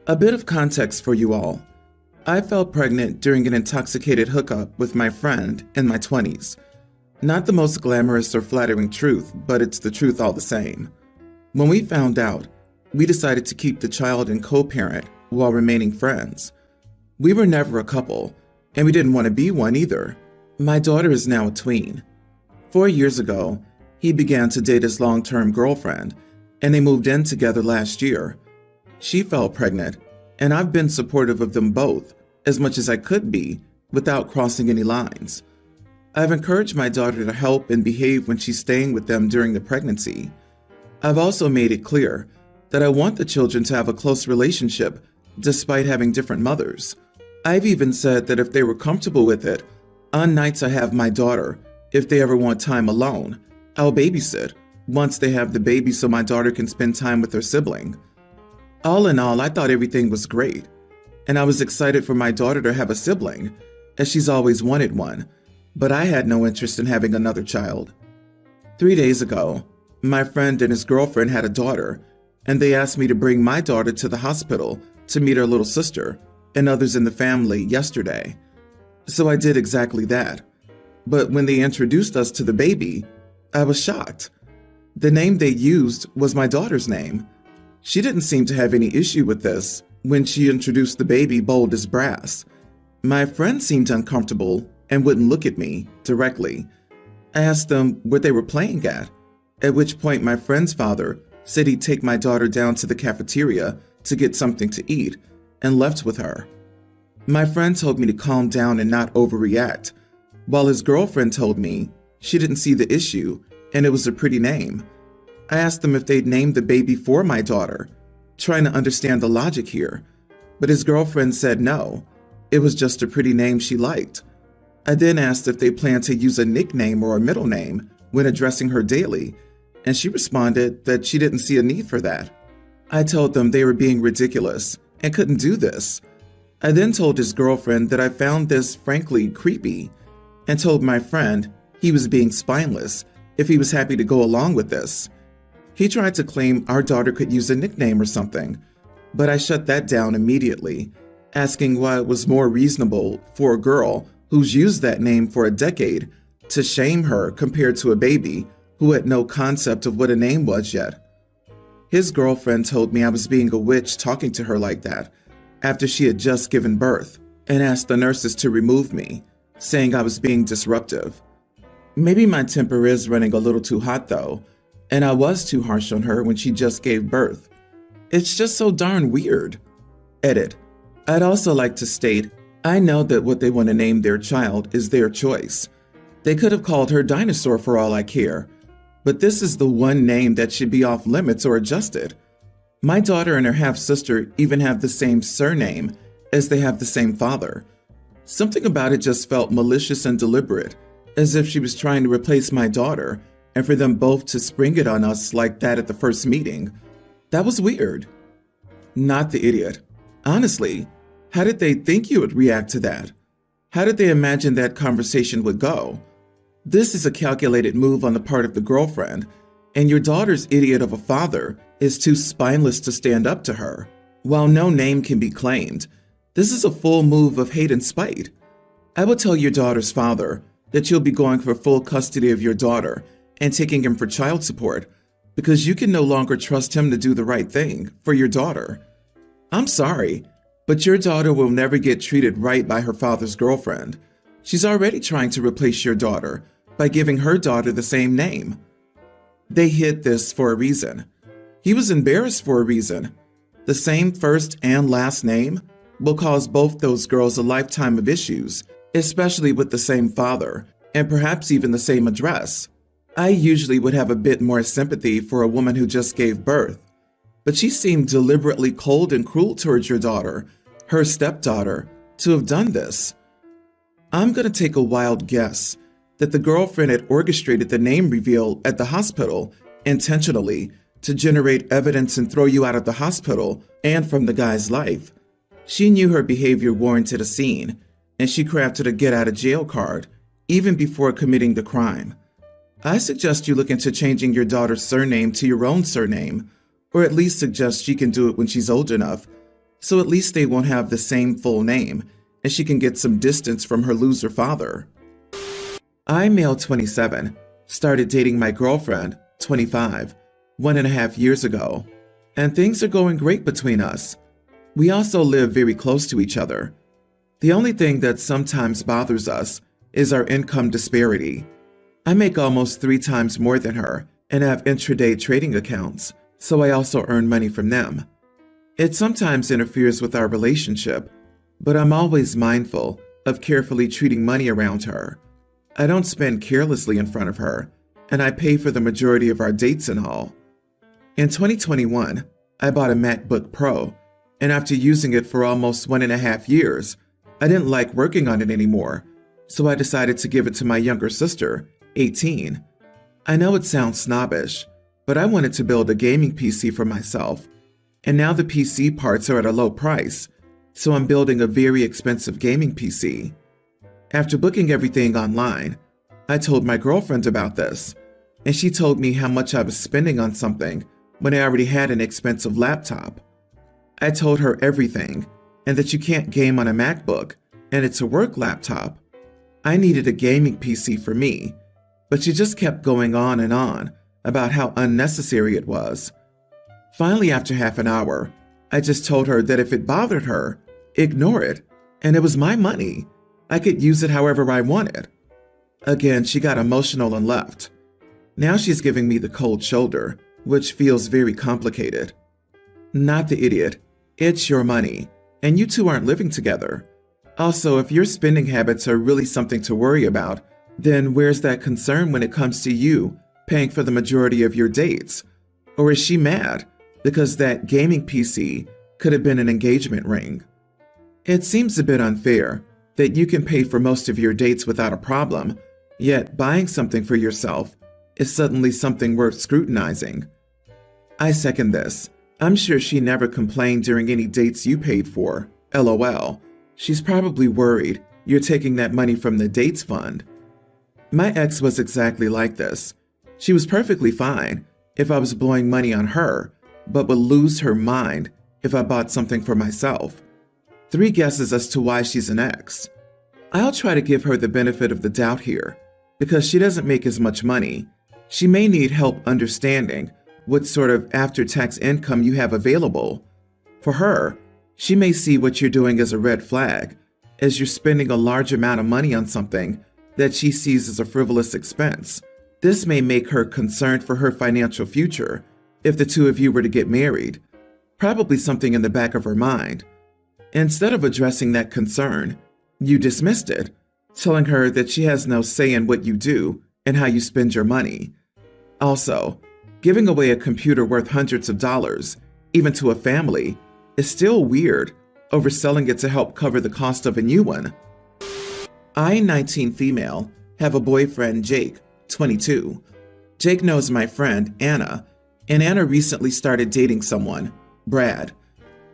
A bit of context for you all. I fell pregnant during an intoxicated hookup with my friend in my 20s. Not the most glamorous or flattering truth, but it's the truth all the same. When we found out, we decided to keep the child and co-parent while remaining friends. We were never a couple, and we didn't want to be one either. My daughter is now a tween. 4 years ago, he began to date his long-term girlfriend, and they moved in together last year. She fell pregnant, and I've been supportive of them both as much as I could be without crossing any lines. I've encouraged my daughter to help and behave when she's staying with them during the pregnancy. I've also made it clear that I want the children to have a close relationship despite having different mothers. I've even said that if they were comfortable with it, on nights I have my daughter, if they ever want time alone, I'll babysit once they have the baby so my daughter can spend time with her sibling. All in all, I thought everything was great, and I was excited for my daughter to have a sibling, as she's always wanted one, but I had no interest in having another child. 3 days ago, my friend and his girlfriend had a daughter, and they asked me to bring my daughter to the hospital to meet her little sister and others in the family yesterday. So I did exactly that. But when they introduced us to the baby, I was shocked. The name they used was my daughter's name. She didn't seem to have any issue with this when she introduced the baby bold as brass. My friend seemed uncomfortable and wouldn't look at me directly. I asked them what they were playing at which point my friend's father said he'd take my daughter down to the cafeteria to get something to eat and left with her. My friend told me to calm down and not overreact, while his girlfriend told me she didn't see the issue and it was a pretty name. I asked them if they'd named the baby for my daughter, trying to understand the logic here, but his girlfriend said no, it was just a pretty name she liked. I then asked if they planned to use a nickname or a middle name when addressing her daily, and she responded that she didn't see a need for that. I told them they were being ridiculous and couldn't do this. I then told his girlfriend that I found this frankly creepy and told my friend he was being spineless if he was happy to go along with this. He tried to claim our daughter could use a nickname or something, but I shut that down immediately, asking why it was more reasonable for a girl who's used that name for a decade to shame her compared to a baby who had no concept of what a name was yet. His girlfriend told me I was being a witch talking to her like that after she had just given birth and asked the nurses to remove me, saying I was being disruptive. Maybe my temper is running a little too hot though, and I was too harsh on her when she just gave birth. It's just so darn weird. Edit. I'd also like to state, I know that what they want to name their child is their choice. They could have called her Dinosaur for all I care, but this is the one name that should be off limits or adjusted. My daughter and her half-sister even have the same surname as they have the same father. Something about it just felt malicious and deliberate, as if she was trying to replace my daughter, and for them both to spring it on us like that at the first meeting. That was weird. Not the idiot. Honestly, how did they think you would react to that? How did they imagine that conversation would go? This is a calculated move on the part of the girlfriend, and your daughter's idiot of a father is too spineless to stand up to her. While no name can be claimed, this is a full move of hate and spite. I will tell your daughter's father that you'll be going for full custody of your daughter and taking him for child support because you can no longer trust him to do the right thing for your daughter. I'm sorry, but your daughter will never get treated right by her father's girlfriend. She's already trying to replace your daughter by giving her daughter the same name. They hid this for a reason. He was embarrassed for a reason. The same first and last name will cause both those girls a lifetime of issues, especially with the same father, and perhaps even the same address. I usually would have a bit more sympathy for a woman who just gave birth, but she seemed deliberately cold and cruel towards your daughter, her stepdaughter, to have done this. I'm going to take a wild guess that the girlfriend had orchestrated the name reveal at the hospital intentionally to generate evidence and throw you out of the hospital and from the guy's life. She knew her behavior warranted a scene, and she crafted a get-out-of-jail card even before committing the crime. I suggest you look into changing your daughter's surname to your own surname, or at least suggest she can do it when she's old enough, so at least they won't have the same full name, and she can get some distance from her loser father. I, male 27, started dating my girlfriend, 25, 1.5 years ago, and things are going great between us. We also live very close to each other. The only thing that sometimes bothers us is our income disparity. I make almost 3 times more than her and have intraday trading accounts, so I also earn money from them. It sometimes interferes with our relationship, but I'm always mindful of carefully treating money around her. I don't spend carelessly in front of her, and I pay for the majority of our dates and all. In 2021, I bought a MacBook Pro, and after using it for almost 1.5 years, I didn't like working on it anymore, so I decided to give it to my younger sister, 18. I know it sounds snobbish, but I wanted to build a gaming PC for myself, and now the PC parts are at a low price, so I'm building a very expensive gaming PC. After booking everything online, I told my girlfriend about this, and she told me how much I was spending on something when I already had an expensive laptop. I told her everything, and that you can't game on a MacBook, and it's a work laptop. I needed a gaming PC for me, but she just kept going on and on about how unnecessary it was. Finally, after half an hour, I just told her that if it bothered her, ignore it, and it was my money. I could use it however I wanted. Again, she got emotional and left. Now she's giving me the cold shoulder, which feels very complicated. Not the idiot. It's your money, and you two aren't living together. Also, if your spending habits are really something to worry about, then where's that concern when it comes to you paying for the majority of your dates? Or is she mad because that gaming PC could have been an engagement ring? It seems a bit unfair that you can pay for most of your dates without a problem, yet buying something for yourself is suddenly something worth scrutinizing. I second this. I'm sure she never complained during any dates you paid for. LOL. She's probably worried you're taking that money from the dates fund. My ex was exactly like this. She was perfectly fine if I was blowing money on her, but would lose her mind if I bought something for myself. 3 guesses as to why she's an ex. I'll try to give her the benefit of the doubt here, because she doesn't make as much money. She may need help understanding what sort of after-tax income you have available. For her, she may see what you're doing as a red flag, as you're spending a large amount of money on something that she sees as a frivolous expense. This may make her concerned for her financial future if the two of you were to get married, probably something in the back of her mind. Instead of addressing that concern, you dismissed it, telling her that she has no say in what you do and how you spend your money. Also, giving away a computer worth hundreds of dollars, even to a family, is still weird, overselling it to help cover the cost of a new one. I, 19 female, have a boyfriend, Jake, 22. Jake knows my friend, Anna, and Anna recently started dating someone, Brad.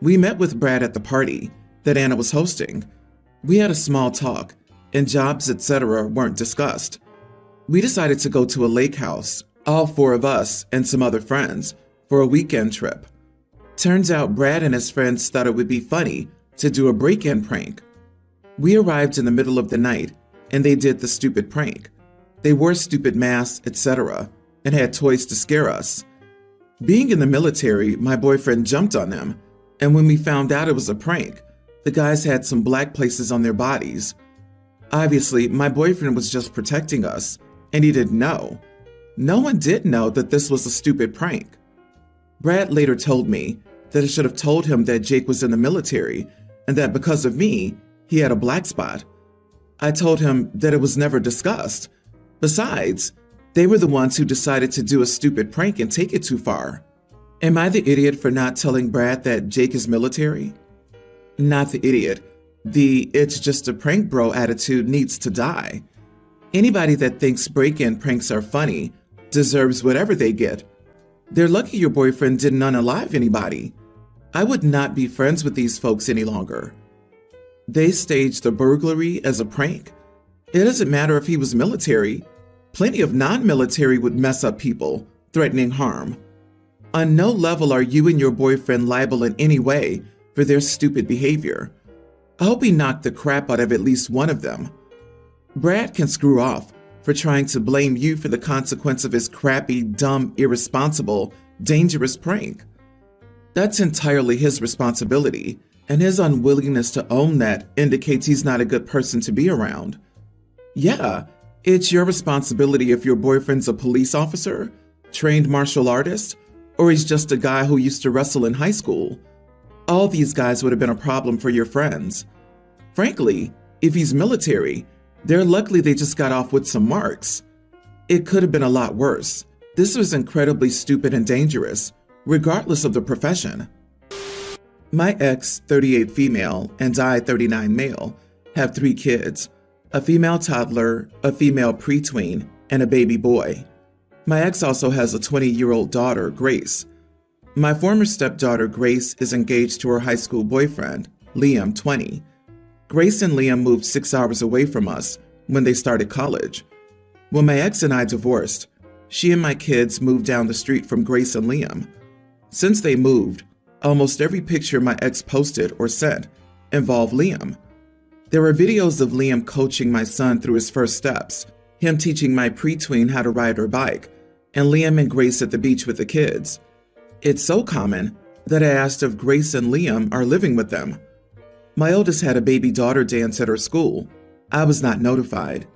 We met with Brad at the party that Anna was hosting. We had a small talk, and jobs, etc. weren't discussed. We decided to go to a lake house, all 4 of us and some other friends, for a weekend trip. Turns out Brad and his friends thought it would be funny to do a break-in prank. We arrived in the middle of the night, and they did the stupid prank. They wore stupid masks, etc., and had toys to scare us. Being in the military, my boyfriend jumped on them, and when we found out it was a prank, the guys had some black places on their bodies. Obviously, my boyfriend was just protecting us, and he didn't know. No one did know that this was a stupid prank. Brad later told me that I should have told him that Jake was in the military and that because of me, he had a black spot. I told him that it was never discussed. Besides, they were the ones who decided to do a stupid prank and take it too far. Am I the idiot for not telling Brad that Jake is military? Not the idiot. The "it's just a prank bro" attitude needs to die. Anybody that thinks break-in pranks are funny deserves whatever they get. They're lucky your boyfriend didn't unalive anybody. I would not be friends with these folks any longer. They staged a burglary as a prank. It doesn't matter if he was military. Plenty of non-military would mess up people, threatening harm. On no level are you and your boyfriend liable in any way for their stupid behavior. I hope he knocked the crap out of at least one of them. Brad can screw off for trying to blame you for the consequence of his crappy, dumb, irresponsible, dangerous prank. That's entirely his responsibility, and his unwillingness to own that indicates he's not a good person to be around. Yeah, it's your responsibility if your boyfriend's a police officer, trained martial artist, or he's just a guy who used to wrestle in high school. All these guys would have been a problem for your friends. Frankly, if he's military, they're lucky they just got off with some marks. It could have been a lot worse. This was incredibly stupid and dangerous, regardless of the profession. My ex, 38 female, and I, 39 male, have 3 kids, a female toddler, a female preteen, and a baby boy. My ex also has a 20-year-old daughter, Grace. My former stepdaughter, Grace, is engaged to her high school boyfriend, Liam, 20. Grace and Liam moved 6 hours away from us when they started college. When my ex and I divorced, she and my kids moved down the street from Grace and Liam. Since they moved, almost every picture my ex posted or sent involved Liam. There are videos of Liam coaching my son through his first steps, him teaching my preteen how to ride her bike, and Liam and Grace at the beach with the kids. It's so common that I asked if Grace and Liam are living with them. My oldest had a baby daughter dance at her school. I was not notified.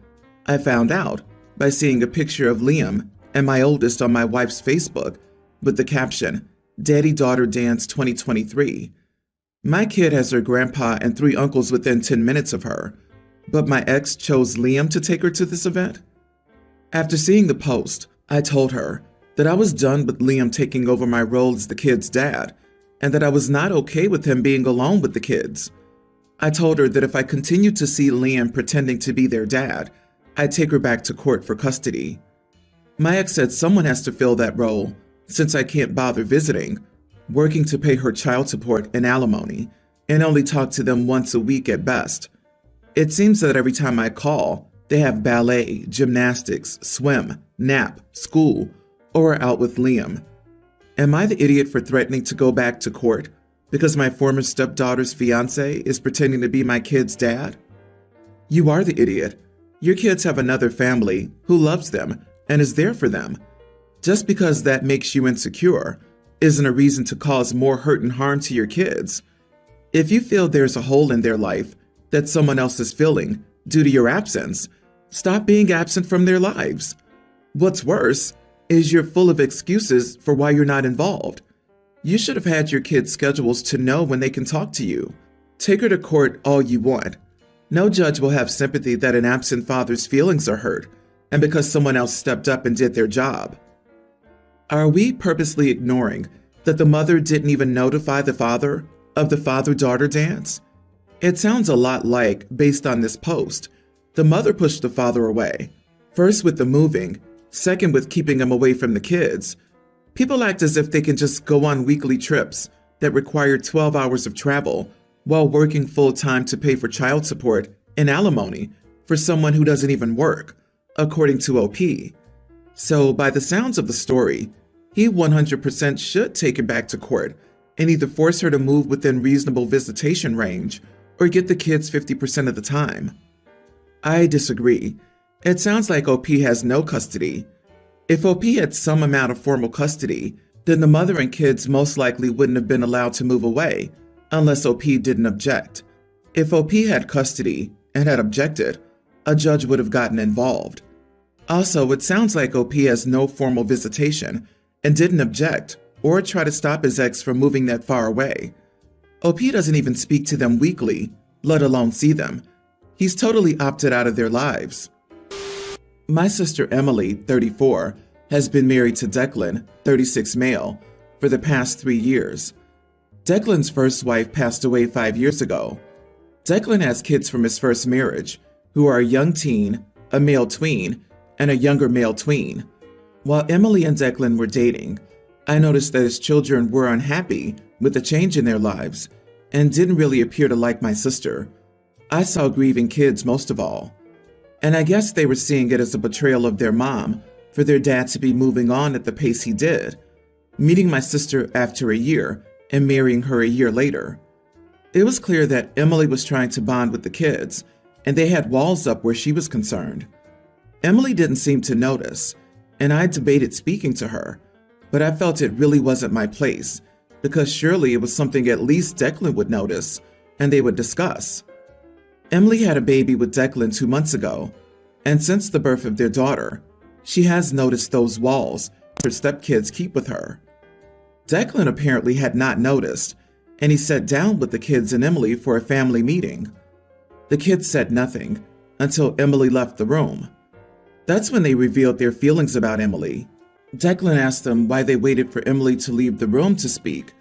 I found out by seeing a picture of Liam and my oldest on my wife's Facebook with the caption, Daddy Daughter Dance 2023. My kid has her grandpa and 3 uncles within 10 minutes of her, but my ex chose Liam to take her to this event? After seeing the post, I told her that I was done with Liam taking over my role as the kid's dad, and that I was not okay with him being alone with the kids. I told her that if I continued to see Liam pretending to be their dad, I'd take her back to court for custody. My ex said someone has to fill that role, since I can't bother visiting, working to pay her child support and alimony, and only talk to them once a week at best. It seems that every time I call, they have ballet, gymnastics, swim, nap, school, or are out with Liam. Am I the idiot for threatening to go back to court because my former stepdaughter's fiance is pretending to be my kid's dad? You are the idiot. Your kids have another family who loves them and is there for them. Just because that makes you insecure isn't a reason to cause more hurt and harm to your kids. If you feel there's a hole in their life that someone else is filling due to your absence, stop being absent from their lives. What's worse is you're full of excuses for why you're not involved. You should have had your kids' schedules to know when they can talk to you. Take her to court all you want. No judge will have sympathy that an absent father's feelings are hurt, and because someone else stepped up and did their job. Are we purposely ignoring that the mother didn't even notify the father of the father-daughter dance? It sounds a lot like, based on this post, the mother pushed the father away, first with the moving, second with keeping him away from the kids. People act as if they can just go on weekly trips that require 12 hours of travel while working full-time to pay for child support and alimony for someone who doesn't even work, according to OP. So by the sounds of the story, he 100% should take her back to court and either force her to move within reasonable visitation range or get the kids 50% of the time. I disagree. It sounds like OP has no custody. If OP had some amount of formal custody, then the mother and kids most likely wouldn't have been allowed to move away, unless OP didn't object. If OP had custody and had objected, a judge would have gotten involved. Also, it sounds like OP has no formal visitation and didn't object or try to stop his ex from moving that far away. OP doesn't even speak to them weekly, let alone see them. He's totally opted out of their lives. My sister Emily, 34, has been married to Declan, 36 male, for the past 3 years. Declan's first wife passed away 5 years ago. Declan has kids from his first marriage, who are a young teen, a male tween, and a younger male tween. While Emily and Declan were dating, I noticed that his children were unhappy with the change in their lives and didn't really appear to like my sister. I saw grieving kids most of all. And I guess they were seeing it as a betrayal of their mom for their dad to be moving on at the pace he did, meeting my sister after a year and marrying her a year later. It was clear that Emily was trying to bond with the kids, and they had walls up where she was concerned. Emily didn't seem to notice, and I debated speaking to her, but I felt it really wasn't my place, because surely it was something at least Declan would notice, and they would discuss. Emily had a baby with Declan 2 months ago, and since the birth of their daughter, she has noticed those walls her stepkids keep with her. Declan apparently had not noticed, and he sat down with the kids and Emily for a family meeting. The kids said nothing until Emily left the room. That's when they revealed their feelings about Emily. Declan asked them why they waited for Emily to leave the room to speak,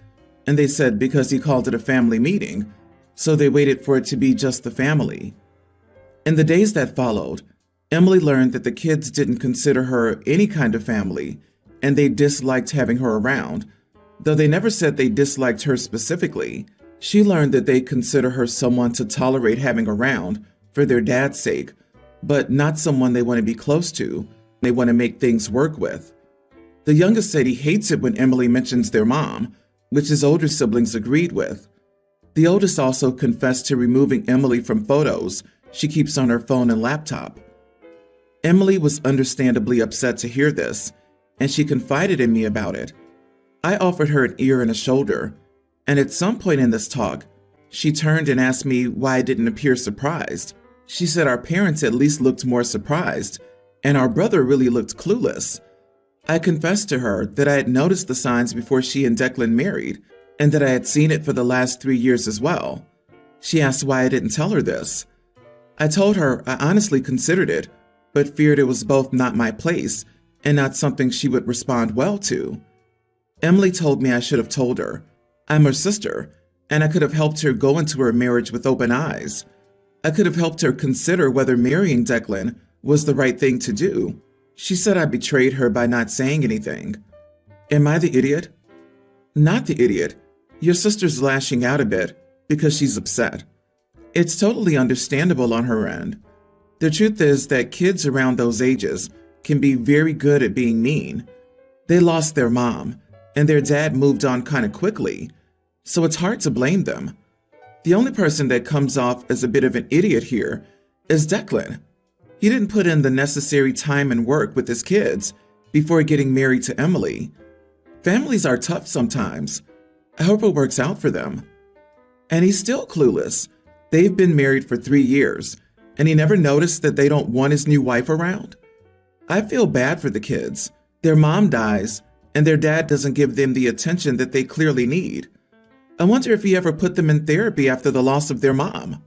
and they said because he called it a family meeting, so they waited for it to be just the family. In the days that followed, Emily learned that the kids didn't consider her any kind of family, and they disliked having her around. Though they never said they disliked her specifically, she learned that they consider her someone to tolerate having around for their dad's sake, but not someone they want to be close to, they want to make things work with. The youngest said he hates it when Emily mentions their mom, which his older siblings agreed with. The oldest also confessed to removing Emily from photos she keeps on her phone and laptop. Emily was understandably upset to hear this, and she confided in me about it. I offered her an ear and a shoulder, and at some point in this talk, she turned and asked me why I didn't appear surprised. She said our parents at least looked more surprised, and our brother really looked clueless. I confessed to her that I had noticed the signs before she and Declan married, and that I had seen it for the last 3 years as well. She asked why I didn't tell her this. I told her I honestly considered it, but feared it was both not my place and not something she would respond well to. Emily told me I should have told her. I'm her sister, and I could have helped her go into her marriage with open eyes. I could have helped her consider whether marrying Declan was the right thing to do. She said I betrayed her by not saying anything. Am I the idiot? Not the idiot. Your sister's lashing out a bit because she's upset. It's totally understandable on her end. The truth is that kids around those ages can be very good at being mean. They lost their mom, and their dad moved on kind of quickly, so it's hard to blame them. The only person that comes off as a bit of an idiot here is Declan. He didn't put in the necessary time and work with his kids before getting married to Emily. Families are tough sometimes. I hope it works out for them. And he's still clueless. They've been married for 3 years, and he never noticed that they don't want his new wife around. I feel bad for the kids. Their mom dies, and their dad doesn't give them the attention that they clearly need. I wonder if he ever put them in therapy after the loss of their mom.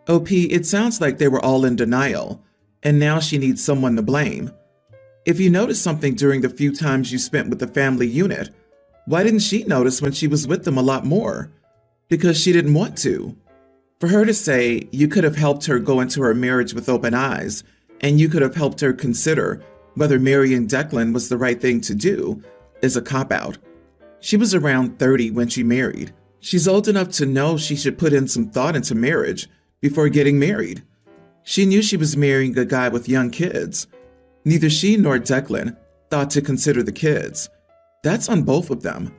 OP, it sounds like they were all in denial, and now she needs someone to blame. If you noticed something during the few times you spent with the family unit, why didn't she notice when she was with them a lot more? Because she didn't want to. For her to say you could have helped her go into her marriage with open eyes, and you could have helped her consider whether marrying Declan was the right thing to do, is a cop-out. She was around 30 when she married. She's old enough to know she should put in some thought into marriage before getting married. She knew she was marrying a guy with young kids. Neither she nor Declan thought to consider the kids. That's on both of them.